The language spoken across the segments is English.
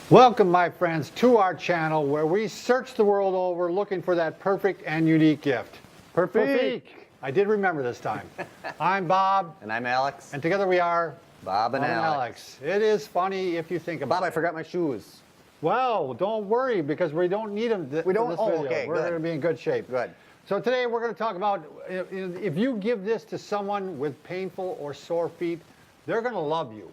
Welcome, my friends, to our channel where we search the world over looking for that perfect and unique gift. Perfect. I did remember this time. I'm Bob. And I'm Alex. And together we are Bob and Alex. It is funny if you think about it. Bob, I forgot my shoes. Well, don't worry because we don't need them for this video. Okay, we're going to be in good shape. Good. So today we're going to talk about if you give this to someone with painful or sore feet, they're going to love you.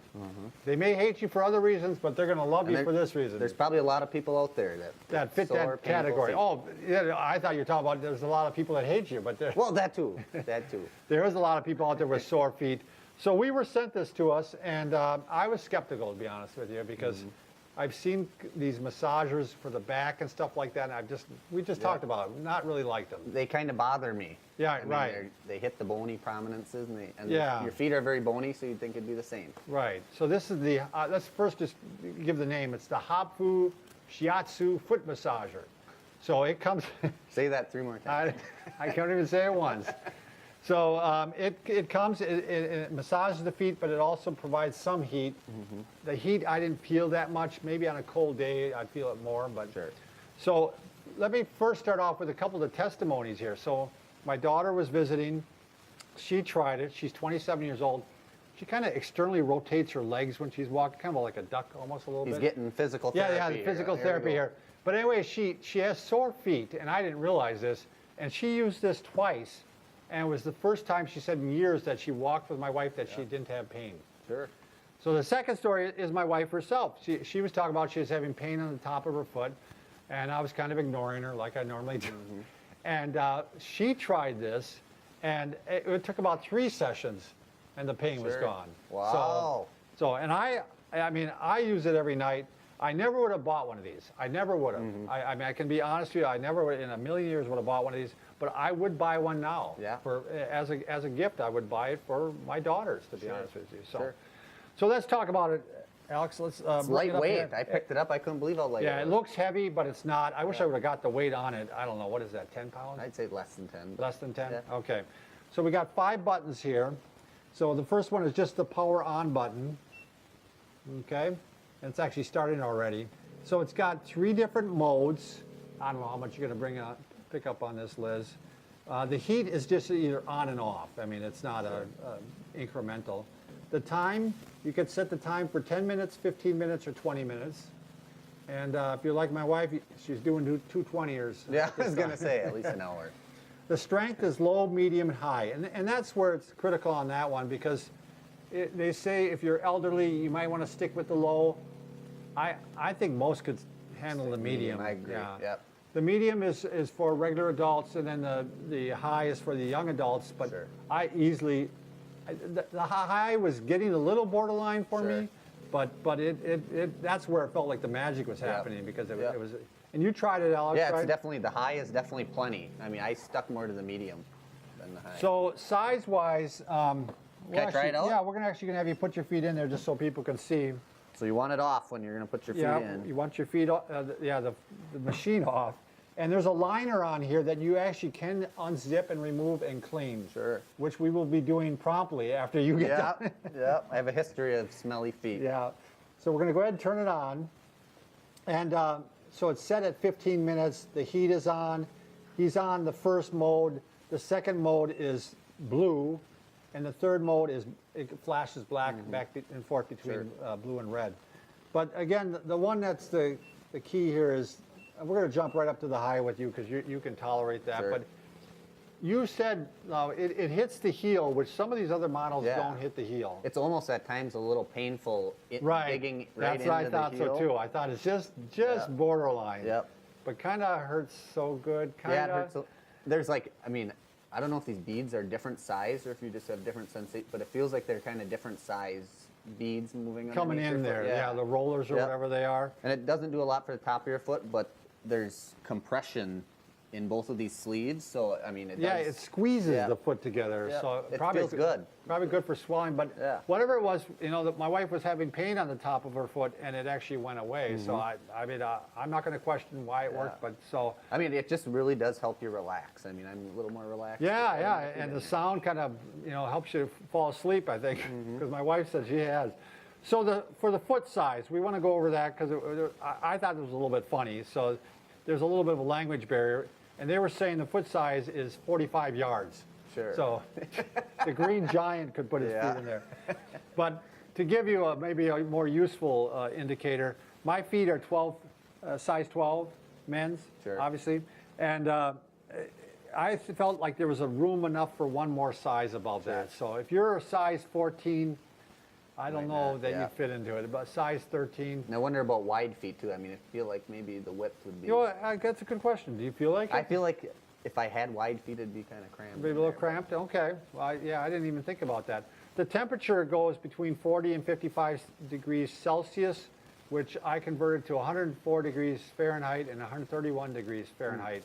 They may hate you for other reasons, but they're going to love you for this reason. There's probably a lot of people out there that fit that category. Oh, yeah, I thought you were talking about there's a lot of people that hate you, but well, that too. That too. There is a lot of people out there with sore feet. So we were sent this to us, and I was skeptical, to be honest with you, because I've seen these massagers for the back and stuff like that, and we just talked about it, not really liked them. They kind of bother me. Yeah, I mean, right. They hit the bony prominences, and Yeah. your feet are very bony, so you'd think it'd be the same. Right. So this is the, let's first just give the name. It's the Hobfu Shiatsu foot massager. So it comes, Say that 3 more times. I can't even say it once. So it comes, it massages the feet, but it also provides some heat. The heat I didn't feel that much. Maybe on a cold day I'd feel it more. But Sure. So let me first start off with a couple of the testimonies here. So my daughter was visiting. She tried it. She's 27 years old. She kind of externally rotates her legs when she's walking, kind of like a duck almost a little bit. He's getting physical therapy. Yeah, the physical therapy here. But anyway, she has sore feet, and I didn't realize this. And she used this twice. And it was the first time, she said, in years that she walked with my wife that she didn't have pain. Sure. So the second story is my wife herself. She was talking about she was having pain on the top of her foot, and I was kind of ignoring her like I normally do. And she tried this, and it took about 3 sessions, and the pain was gone. Wow. So and I mean, I use it every night. I never would have bought one of these. I never would have. I mean, I can be honest with you. I never would, in a million years would have bought one of these. But I would buy one now. Yeah. As a gift, I would buy it for my daughters, to be honest with you. So let's talk about it, Alex. Let's. It's lightweight. I picked it up. I couldn't believe how light it was. Yeah, it looks heavy, but it's not. I wish I would have got the weight on it. I don't know. What is that? 10 pounds? I'd say less than 10. Less than 10? Yeah. Okay. So we got 5 buttons here. So the first one is just the power on button. Okay. And it's actually starting already. So it's got 3 different modes. I don't know how much you're going to pick up on this, Liz. The heat is just either on and off. I mean, it's not incremental. The time, you could set the time for 10 minutes, 15 minutes, or 20 minutes. And if you're like my wife, she's doing 220ers. Yeah, I was going to say at least an hour. The strength is low, medium, and high. And that's where it's critical on that one because they say if you're elderly, you might want to stick with the low. I think most could handle the medium. I agree. Yeah. Yep. The medium is for regular adults, and then the high is for the young adults. But I easily, the high was getting a little borderline for me, but that's where it felt like the magic was happening because it was. And you tried it, Alex, Yeah, it's right? definitely, the high is definitely plenty. I mean, I stuck more to the medium than the high. So size-wise, Can I try it out? Yeah, we're actually gonna have you put your feet in there just so people can see. So you want it off when you're going to put your feet in. You want your feet, the machine off. And there's a liner on here that you actually can unzip and remove and clean. Sure. Which we will be doing promptly after you get done. Yeah, I have a history of smelly feet. Yeah. So we're going to go ahead and turn it on. And so it's set at 15 minutes. The heat is on. He's on the first mode. The second mode is blue. And the third mode is, it flashes black back and forth between blue and red. But again, the one that's the key here is, we're going to jump right up to the high with you because you can tolerate that. Sure. But you said it hits the heel, which some of these other models don't hit the heel. It's almost at times a little painful digging Right. right into That's the what I thought heel. so too. I thought it's just borderline. Yep. But kind of hurts so good. Yeah, it hurts. There's like, I mean, I don't know if these beads are different size or if you just have different sensation, but it feels like they're kind of different size beads moving Coming underneath in your foot. there, yeah, the rollers or whatever they are. And it doesn't do a lot for the top of your foot, but there's compression in both of these sleeves, so I mean, it does. It squeezes the foot together, so it probably feels good. Probably good for swelling, but whatever it was, you know, my wife was having pain on the top of her foot, and it actually went away. So I mean, I'm not going to question why it worked, but so. I mean, it just really does help you relax. I mean, I'm a little more relaxed. Yeah, and the sound kind of, you know, helps you fall asleep, I think, because my wife said she has. So for the foot size, we want to go over that because I thought it was a little bit funny. So there's a little bit of a language barrier, and they were saying the foot size is 45 yards. Sure. So the green giant could put his feet in there. But to give you maybe a more useful indicator, my feet are size 12 men's, obviously, and I felt like there was a room enough for one more size above that. So if you're a size 14, I don't know that you fit into it, but size 13. No wonder about wide feet too. I mean, I feel like maybe the width would be. You know, that's a good question. Do you feel like it? I feel like if I had wide feet, it'd be kind of cramped. Maybe a little cramped? Okay. Well, I didn't even think about that. The temperature goes between 40 and 55 degrees Celsius, which I converted to 104 degrees Fahrenheit and 131 degrees Fahrenheit,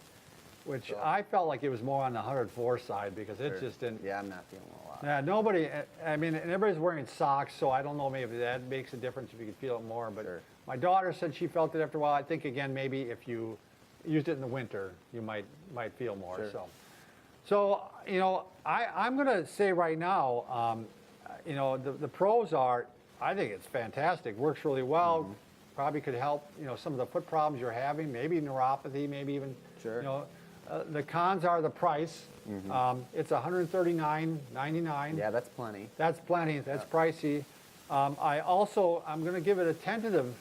which I felt like it was more on the 104 side because it just didn't. Yeah, I'm not feeling a lot. Yeah, nobody, I mean, and everybody's wearing socks, so I don't know maybe that makes a difference if you could feel it more. But my daughter said she felt it after a while. I think, again, maybe if you used it in the winter, you might feel more. So you know, I'm going to say right now, you know, the pros are, I think it's fantastic. Works really well. Probably could help, you know, some of the foot problems you're having, maybe neuropathy, maybe even, you know. The cons are the price. It's $139.99. Yeah, that's plenty. That's plenty. That's pricey. I'm going to give it a tentative,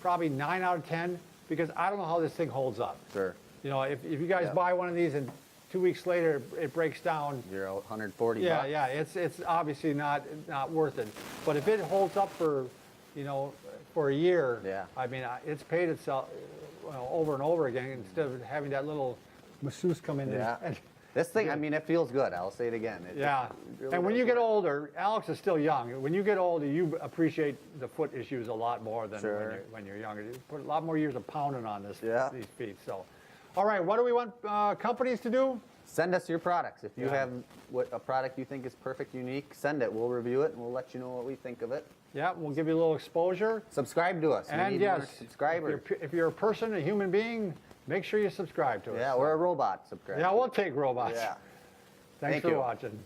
probably 9 out of 10, because I don't know how this thing holds up. Sure. You know, if you guys buy one of these and 2 weeks later it breaks down, you're out 140 yeah, bucks. yeah, it's obviously not worth it. But if it holds up for, you know, for a year, I mean, it's paid itself over and over again instead of having that little masseuse come in. And this thing, I mean, it feels good. I'll say it again. It really and when you get older, Alex is still young. When you get older, you appreciate the foot issues a lot more than when you're younger. You put a lot more years of pounding on these feet. So, all right, what do we want companies to do? Send us your products. If you have a product you think is perfect, unique, send it. We'll review it and we'll let you know what we think of it. Yeah, we'll give you a little exposure. Subscribe to us. And we need more subscribers. If you're a person, a human being, make sure you subscribe to us. Yeah, or a robot subscribe. Yeah, we'll take robots. Yeah. Thanks for watching.